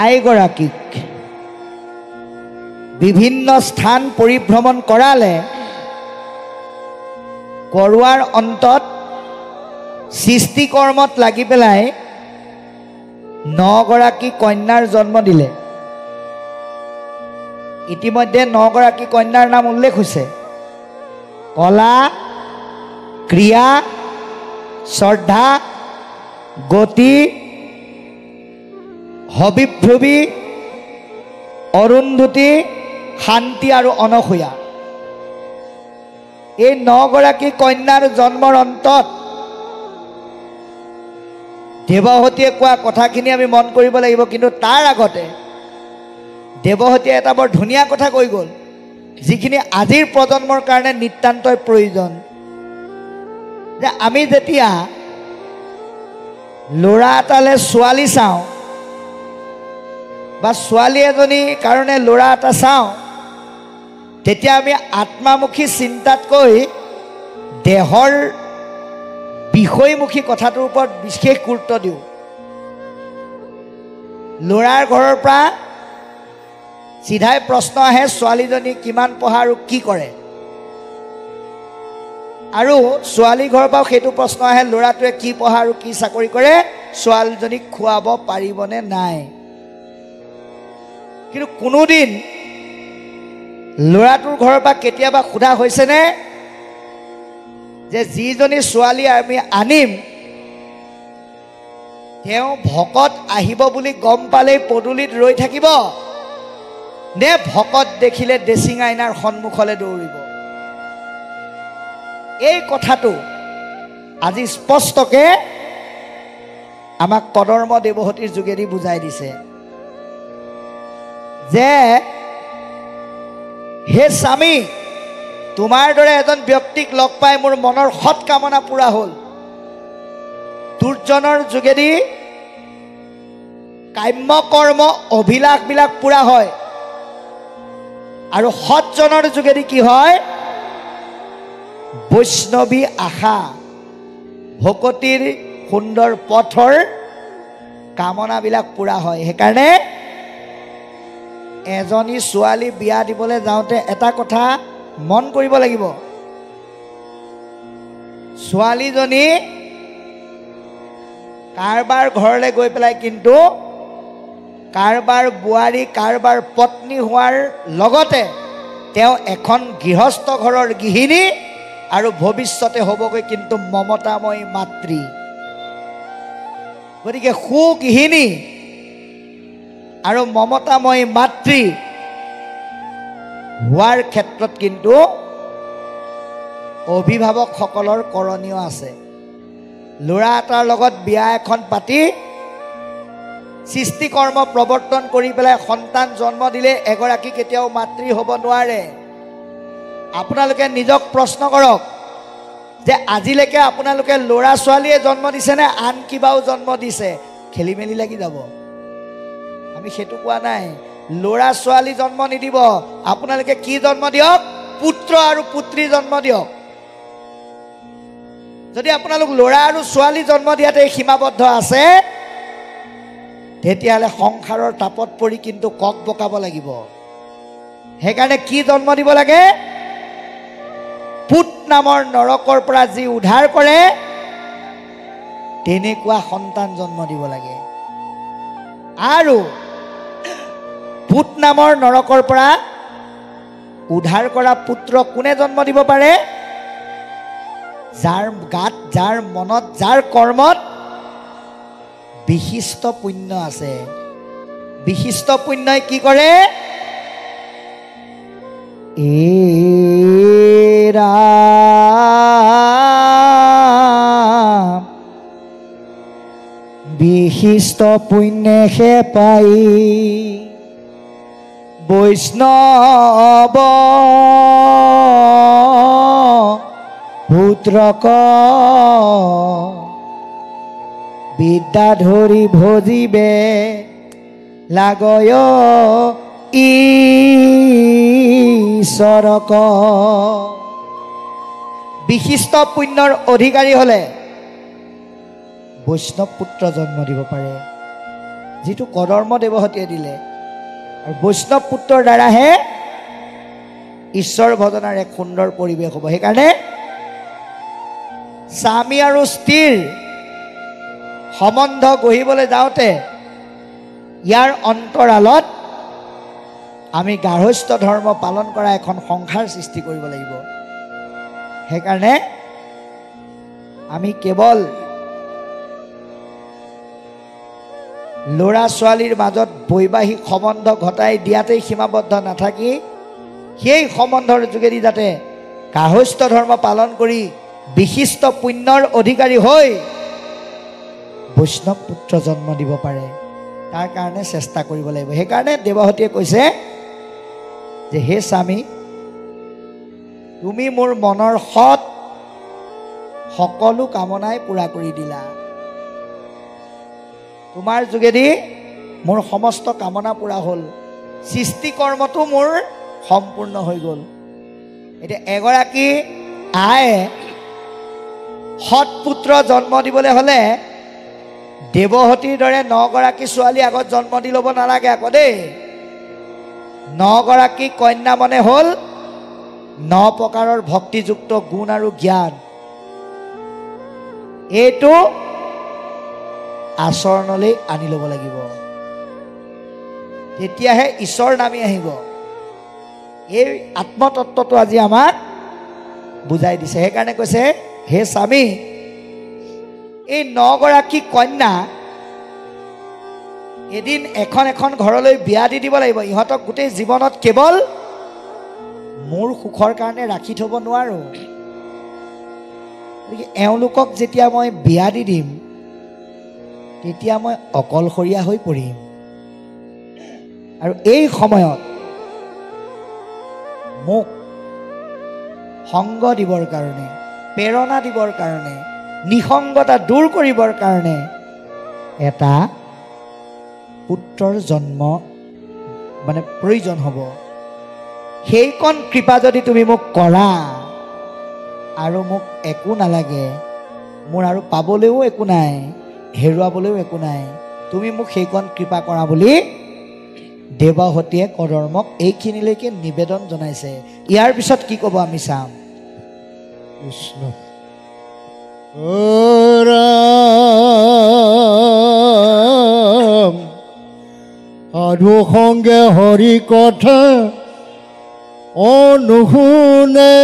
আইগৰাকীক বিভিন্ন স্থান পৰিভ্ৰমণ কৰালে কৰোৱাৰ অন্তত সৃষ্টিকৰ্মত লাগি পেলাই 9 গৰাকী কন্যাৰ জন্ম দিলে। ইতিমধ্যে 9 গৰাকী কন্যাৰ নাম উল্লেখ হৈছে। কলা, ক্ৰিয়া, শ্ৰদ্ধা, গতি, হবিভ্ৰুবি, অৰুন্ধতী, শান্তি আৰু অনসূয়া। এই 9 গৰাকী কন্যাৰ জন্মৰ অন্তত দেৱহতীয়ে কোৱা কথাখিনি আমি মন কৰিব লাগিব। কিন্তু তাৰ আগতে দেৱহতীয়ে এটা বৰ ধুনীয়া কথা কৈ গ'ল, যিখিনি আজিৰ প্ৰজন্মৰ কাৰণে নিতান্তই প্ৰয়োজন। যে আমি যেতিয়া ল'ৰা এটালে ছোৱালী চাওঁ বা ছোৱালী এজনীৰ কাৰণে ল'ৰা এটা চাওঁ, তেতিয়া আমি আত্মামুখী চিন্তাতকৈ দেহৰ বিষয়মুখী কথাটোৰ ওপৰত বিশেষ গুৰুত্ব দিওঁ। ল'ৰাৰ ঘৰৰ পৰা চিধাই প্ৰশ্ন আহে, ছোৱালীজনী কিমান পঢ়া আৰু কি কৰে। আৰু ছোৱালী ঘৰৰ পৰাও সেইটো প্ৰশ্ন আহে, ল'ৰাটোৱে কি পঢ়া আৰু কি চাকৰি কৰে, ছোৱালীজনীক খুৱাব পাৰিবনে নাই। কিন্তু কোনোদিন ল'ৰাটোৰ ঘৰৰ পৰা কেতিয়াবা সোধা হৈছেনে যে যিজনী ছোৱালী আমি আনিম তেওঁ ভকত আহিব বুলি গম পালেই পদূলিত ৰৈ থাকিব নে ভকত দেখিলে ড্ৰেছিং আইনাৰ সন্মুখলৈ দৌৰিব? এই কথাটো আজি স্পষ্টকে আমাক কদৰ্ম দেৱহতীৰ যোগেদি বুজাই দিছে যে হে স্বামী, তোমাৰ দৰে এজন ব্যক্তিক লগ পাই মোৰ মনৰ সৎ কামনা পূৰা হ'ল। দুৰ্জনৰ যোগেদি কাম্য কৰ্ম অভিলাষবিলাক পূৰা হয় আৰু সৎজনৰ যোগেদি কি হয়? বৈষ্ণৱী আশা, ভকতিৰ সুন্দৰ পথৰ কামনাবিলাক পূৰা হয়। সেইকাৰণে এজনী ছোৱালী বিয়া দিবলৈ যাওঁতে এটা কথা মন কৰিব লাগিব, ছোৱালীজনী কাৰোবাৰ ঘৰলৈ গৈ পেলাই কিন্তু কাৰোবাৰ বোৱাৰী, কাৰোবাৰ পত্নী হোৱাৰ লগতে তেওঁ এখন গৃহস্থ ঘৰৰ গৃহিণী আৰু ভৱিষ্যতে হ'বগৈ কিন্তু মমতাময়ী মাতৃ। গতিকে সুগৃহিণী আৰু মমতাময়ী মাতৃ হোৱাৰ ক্ষেত্ৰত কিন্তু অভিভাৱকসকলৰ কৰণীয় আছে। ল'ৰা এটাৰ লগত বিয়া এখন পাতি সৃষ্টিকৰ্ম প্ৰৱৰ্তন কৰি পেলাই সন্তান জন্ম দিলে এগৰাকী কেতিয়াও মাতৃ হ'ব নোৱাৰে। আপোনালোকে নিজক প্ৰশ্ন কৰক যে আজিলৈকে আপোনালোকে ল'ৰা ছোৱালীয়ে জন্ম দিছেনে আন কিবাও জন্ম দিছে? খেলি মেলি লাগি যাব। আমি সেইটো কোৱা নাই। ল'ৰা ছোৱালী জন্ম নিদিব, আপোনালোকে কি জন্ম দিয়ক? পুত্ৰ আৰু পুত্ৰী জন্ম দিয়ক। যদি আপোনালোক ল'ৰা আৰু ছোৱালী জন্ম দিয়াতে সীমাবদ্ধ আছে, তেতিয়াহ'লে সংসাৰৰ তাপত পৰি কিন্তু কক বকাব লাগিব। সেইকাৰণে কি জন্ম দিব লাগে? পুত নামৰ নৰকৰ পৰা যি উদ্ধাৰ কৰে তেনেকুৱা সন্তান জন্ম দিব লাগে। আৰু পুত নামৰ নৰকৰ পৰা উদ্ধাৰ কৰা পুত্ৰ কোনে জন্ম দিব পাৰে? যাৰ গাত, যাৰ মনত, যাৰ কৰ্মত বিশিষ্ট পুণ্য আছে। বিশিষ্ট পুণ্যই কি কৰে? বিশিষ্ট পুণ্যে পাই বৈষ্ণৱ পুত্ৰক বিদ্যা ধৰি ভজিবে লাগয় ঈশ্বৰক। বিশিষ্ট পুণ্যৰ অধিকাৰী হ'লে বৈষ্ণৱ পুত্ৰ জন্ম দিব পাৰে। যিটো কদৰ্ম দেৱহতীয়ে দিলে আৰু বৈষ্ণৱ পুত্ৰৰ দ্বাৰাহে ঈশ্বৰ ভজনাৰ এক সুন্দৰ পৰিৱেশ হ'ব। সেইকাৰণে স্বামী আৰু স্ত্ৰীৰ সম্বন্ধ গঢ়িবলৈ যাওঁতে ইয়াৰ অন্তৰালত আমি গাৰ্হস্থ্য ধৰ্ম পালন কৰা এখন সংসাৰ সৃষ্টি কৰিব লাগিব। সেইকাৰণে আমি কেৱল ল'ৰা ছোৱালীৰ মাজত বৈবাহিক সম্বন্ধ ঘটাই দিয়াতেই সীমাবদ্ধ নাথাকি সেই সম্বন্ধৰ যোগেদি যাতে গাৰ্হস্থ্য ধৰ্ম পালন কৰি বিশিষ্ট পুণ্যৰ অধিকাৰী হৈ বৈষ্ণৱ পুত্ৰ জন্ম দিব পাৰে, তাৰ কাৰণে চেষ্টা কৰিব লাগিব। সেইকাৰণে দেৱহতীয়ে কৈছে যে হে স্বামী, তুমি মোৰ মনৰ সৎ সকলো কামনাই পূৰা কৰি দিলা। তোমাৰ যোগেদি মোৰ সমস্ত কামনা পূৰা হ'ল, সৃষ্টি কৰ্মটো মোৰ সম্পূৰ্ণ হৈ গ'ল। এতিয়া এগৰাকী আয়ে সৎ পুত্ৰ জন্ম দিবলৈ হ'লে দেৱহতীৰ দৰে 9গৰাকী ছোৱালী আগত জন্ম দি ল'ব নালাগে আকৌ দেই। 9গৰাকী কন্যা মানে হ'ল 9 প্ৰকাৰৰ ভক্তিযুক্ত গুণ আৰু জ্ঞান। এইটো আচৰণলৈ আনি ল'ব লাগিব, তেতিয়াহে ঈশ্বৰ নামি আহিব। এই আত্মতত্ত্বটো আজি আমাক বুজাই দিছে। সেইকাৰণে কৈছে হে স্বামী, এই 9গৰাকী কন্যা এদিন এখন এখন ঘৰলৈ বিয়া দি দিব লাগিব। ইহঁতক গোটেই জীৱনত কেৱল মোৰ সুখৰ কাৰণে ৰাখি থ'ব নোৱাৰোঁ। এওঁলোকক যেতিয়া মই বিয়া দি দিম তেতিয়া মই অকলশৰীয়া হৈ পৰিম। আৰু এই সময়ত মোক সংগ দিবৰ কাৰণে, প্ৰেৰণা দিবৰ কাৰণে, নিসংগতা দূৰ কৰিবৰ কাৰণে এটা পুত্ৰৰ জন্ম মানে প্ৰয়োজন হ'ব। সেইকণ কৃপা যদি তুমি মোক কৰা আৰু মোক একো নালাগে, মোৰ আৰু পাবলৈও একো নাই, হেৰুৱাবলৈও একো নাই, তুমি মোক সেইকণ কৃপা কৰা বুলি দেৱহতীয়ে কদৰ্মক এইখিনিলৈকে নিবেদন জনাইছে। ইয়াৰ পিছত কি ক'ব আমি চাম। কৃষ্ণ ৰাম সাধু সংগে হৰি কথা অনুশুনে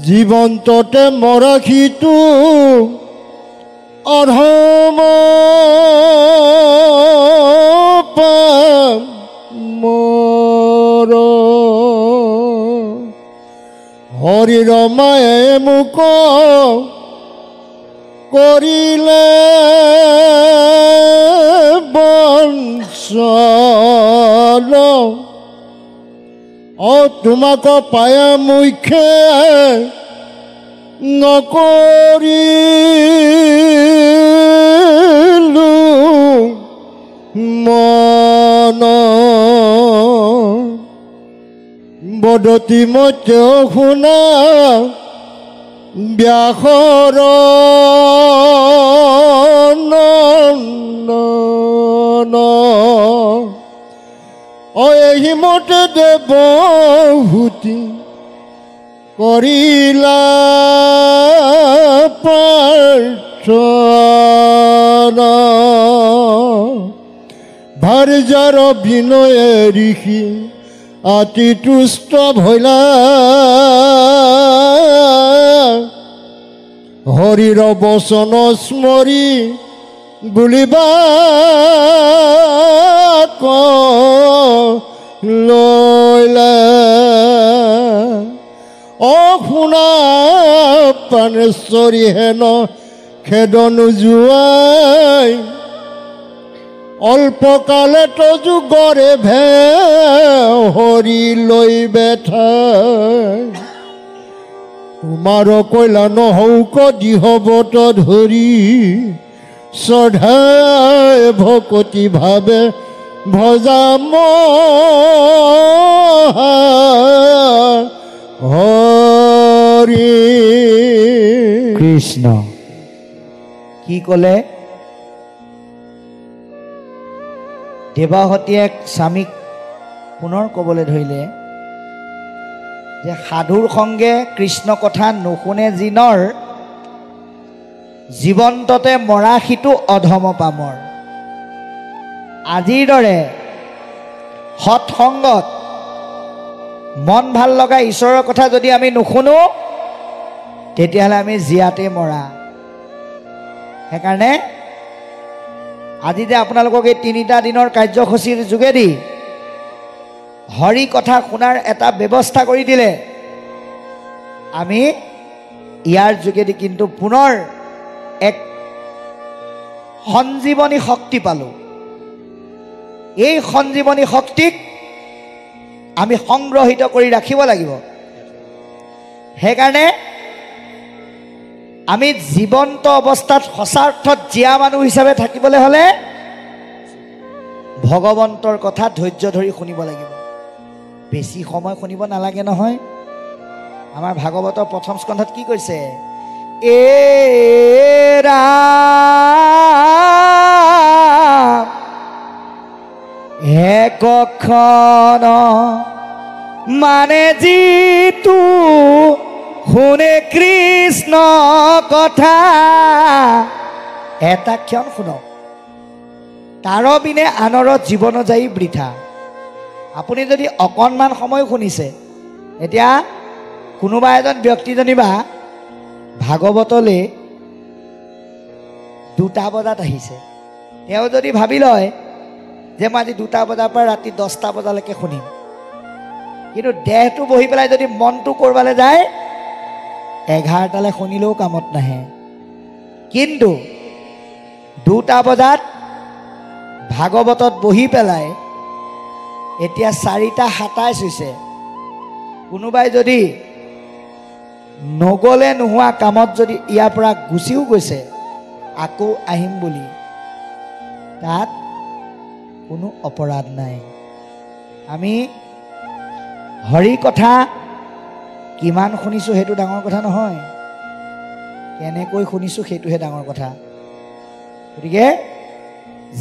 জীৱন্ততে মৰাখিটো অধম মোৰ হৰি ৰমায়ে মোক কৰিলে বঞ্চন তোমাক পায় মুখে নকৰিলো মন বদতি মতে শুনা ব্যাসৰ এই মতে দেৱহূতি কৰিলা প্ৰাৰ্থনা ভাৰ্যাৰ বিনয়ে ঋষি অতি তুষ্ট ভৈলা হৰিৰ বচন স্মৰি বুলিবা লৈলা শুনা প্ৰাণেশ্বৰী হেন খেদ নোযোৱাই অল্পকালে যুগৰে ভে হৰি লৈ বেঠাই তোমাৰ কৈলা নহৌক দিহবত ধৰি শ্ৰদ্ধাই ভকতি ভাৱে ভজাম হৰি ধৰে কৃষ্ণ কি ক'লে দেৱাহতীয়ে স্বামীক পুনৰ ক'বলৈ ধৰিলে যে সাধুৰ সংগে কৃষ্ণ কথা নুশুনে জিনৰ জীৱন্ততে মৰা সিটো অধম পামৰ আজিৰ দৰে সৎসংগত মন ভাল লগা ঈশ্বৰৰ কথা যদি আমি নুশুনো তেতিয়াহ'লে আমি জীয়াতে মৰা সেইকাৰণে আজি যে আপোনালোকক এই 3টা দিনৰ কাৰ্যসূচীৰ যোগেদি হৰি কথা শুনাৰ এটা ব্যৱস্থা কৰি দিলে আমি ইয়াৰ যোগেদি কিন্তু পুনৰ এক সঞ্জীৱনী শক্তি পালোঁ এই সঞ্জীৱনী শক্তিক আমি সংগ্ৰহিত কৰি ৰাখিব লাগিব সেইকাৰণে আমি জীৱন্ত অৱস্থাত সঁচাৰ্থত জীয়া মানুহ হিচাপে থাকিবলৈ হ'লে ভগৱন্তৰ কথা ধৈৰ্য ধৰি শুনিব লাগিব বেছি সময় শুনিব নালাগে নহয় আমাৰ ভাগৱতৰ প্ৰথম স্কন্ধত কি কৈছে একক্ষণ মানে যিটো শুনে কৃষ্ণ কথা এটা ক্ষণ শুনক তাৰ বিনে আনৰ জীৱন যায় বৃথা আপুনি যদি অকণমান সময় শুনিছে এতিয়া কোনোবা এজন ব্যক্তি যেনিবা ভাগৱতলৈ 2টা বজাত আহিছে তেওঁ যদি ভাবি লয় যে মই আজি 2টা বজাৰ পৰা ৰাতি 10টা বজালৈকে শুনিম কিন্তু দেহটো বহি পেলাই যদি মনটো কৰবালৈ যায় 11টালৈ শুনিলেও কামত নাহে কিন্তু 2টা বজাত ভাগৱতত বহি পেলাই এতিয়া 4:27 হৈছে কোনোবাই যদি নগলে নোহোৱা কামত যদি ইয়াৰ পৰা গুচিও গৈছে আকৌ আহিম বুলি তাত কোনো অপৰাধ নাই আমি হৰি কথা কিমান শুনিছোঁ সেইটো ডাঙৰ কথা নহয় কেনেকৈ শুনিছোঁ সেইটোহে ডাঙৰ কথা গতিকে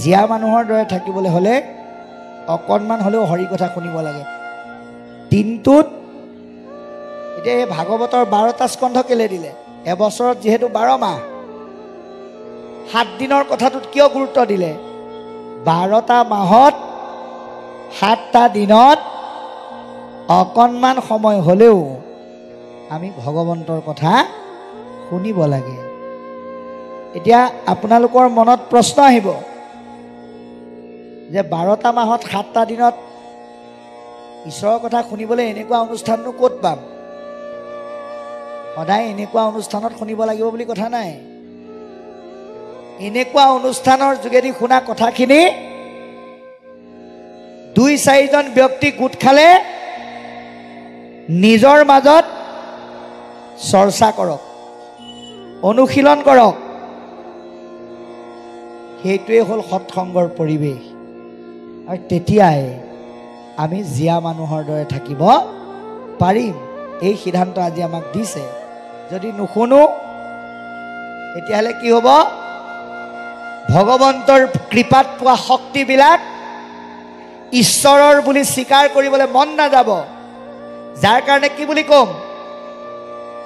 জীয়া মানুহৰ দৰে থাকিবলৈ হ'লে অকণমান হ'লেও হৰি কথা শুনিব লাগে দিনটোত এতিয়া এই ভাগৱতৰ 12টা স্কন্ধ কেলে দিলে এবছৰত যিহেতু 12 মাহ 7 দিনৰ কথাটোত কিয় গুৰুত্ব দিলে 12টা মাহত 7টা দিনত অকণমান সময় হ'লেও আমি ভগৱন্তৰ কথা শুনিব লাগে এতিয়া আপোনালোকৰ মনত প্ৰশ্ন আহিব যে 12টা মাহত 7টা দিনত ঈশ্বৰৰ কথা শুনিবলৈ এনেকুৱা অনুষ্ঠাননো ক'ত পাম সদায় এনেকুৱা অনুষ্ঠানত শুনিব লাগিব বুলি কথা নাই এনেকুৱা অনুষ্ঠানৰ যোগেদি শুনা কথাখিনি 2-4জন ব্যক্তি গোট খালে নিজৰ মাজত চৰ্চা কৰক অনুশীলন কৰক সেইটোৱে হ'ল সৎসংগৰ পৰিৱেশ আৰু তেতিয়াই আমি জীয়া মানুহৰ দৰে থাকিব পাৰিম এই সিদ্ধান্ত আজি আমাক দিছে যদি নুশুনো তেতিয়াহ'লে কি হ'ব ভগৱন্তৰ কৃপাত পোৱা শক্তিবিলাক ঈশ্বৰৰ বুলি স্বীকাৰ কৰিবলৈ মন নাযাব যাৰ কাৰণে কি বুলি ক'ম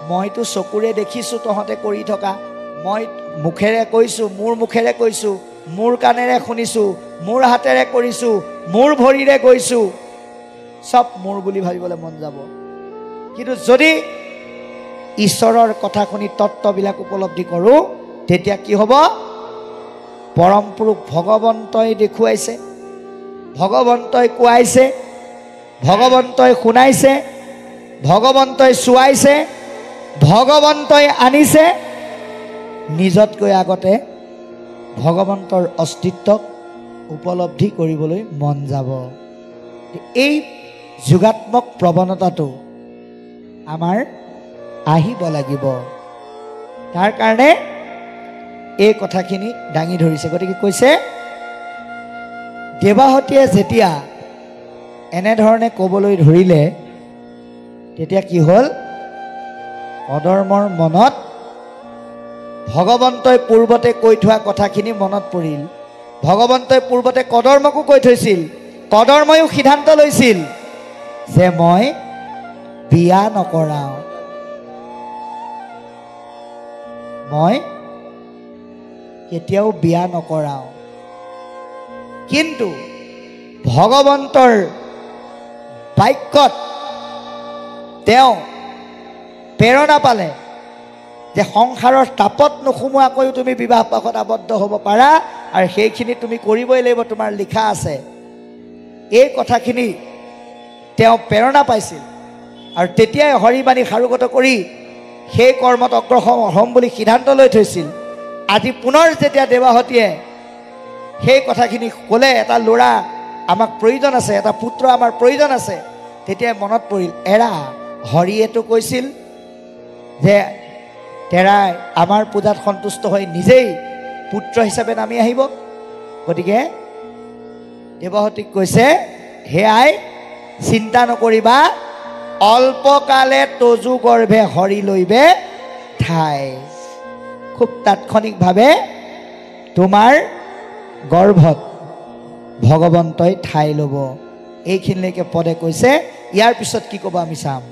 মইতো চকুৰে দেখিছোঁ তহঁতে কৰি থকা মই মুখেৰে কৈছোঁ মোৰ মুখেৰে কৈছোঁ মোৰ কাণেৰে শুনিছোঁ মোৰ হাতেৰে কৰিছোঁ মোৰ ভৰিৰে গৈছোঁ চব মোৰ বুলি ভাবিবলৈ মন যাব কিন্তু যদি ঈশ্বৰৰ কথা শুনি তত্ত্ববিলাক উপলব্ধি কৰোঁ তেতিয়া কি হ'ব পৰম পুৰুষ ভগৱন্তই দেখুৱাইছে ভগৱন্তই কোৱাইছে ভগৱন্তই শুনাইছে ভগৱন্তই চুৱাইছে ভগৱন্তই আনিছে নিজতকৈ আগতে ভগৱন্তৰ অস্তিত্বক উপলব্ধি কৰিবলৈ মন যাব এই যোগাত্মক প্ৰৱণতাটো আমাৰ আহিব লাগিব তাৰ কাৰণে এই কথাখিনি দাঙি ধৰিছে গতিকে কৈছে দেৱাহতীয়ে যেতিয়া এনেধৰণে ক'বলৈ ধৰিলে তেতিয়া কি হ'ল কদৰ্মৰ মনত ভগৱন্তই পূৰ্বতে কৈ থোৱা কথাখিনি মনত পৰিল। ভগৱন্তই পূৰ্বতে কদৰ্মকো কৈ থৈছিল। কদৰ্ময়ো সিদ্ধান্ত লৈছিল যে মই বিয়া নকৰাওঁ, মই কেতিয়াও বিয়া নকৰাওঁ। কিন্তু ভগৱন্তৰ বাক্যত তেওঁ প্ৰেৰণা পালে যে সংসাৰৰ তাপত নোসোমোৱাকৈও তুমি বিবাহ পাশত আবদ্ধ হ'ব পাৰা, আৰু সেইখিনি তুমি কৰিবই লাগিব, তোমাৰ লিখা আছে। এই কথাখিনি তেওঁ প্ৰেৰণা পাইছিল, আৰু তেতিয়াই হৰিবাণী সাৰোগত কৰি সেই কৰ্মত অগ্ৰসৰ হ'ম বুলি সিদ্ধান্ত লৈ থৈছিল। আজি পুনৰ যেতিয়া দেৱাহতীয়ে সেই কথাখিনি ক'লে, এটা ল'ৰা আমাক প্ৰয়োজন আছে, এটা পুত্ৰ আমাৰ প্ৰয়োজন আছে, তেতিয়াই মনত পৰিল, এৰা হৰিয়েতো কৈছিল যে তেৰাই আমাৰ পূজাত সন্তুষ্ট হৈ নিজেই পুত্ৰ হিচাপে নামি আহিব। গতিকে দেৱহতীক কৈছে, হে আই চিন্তা নকৰিবা, অল্পকালে তজু গৰ্ভে হৰি লৈবে ঠাই। খুব তাৎক্ষণিকভাৱে তোমাৰ গৰ্ভত ভগৱন্তই ঠাই ল'ব। এইখিনিলৈকে পদে কৈছে। ইয়াৰ পিছত কি ক'ব আমি চাম।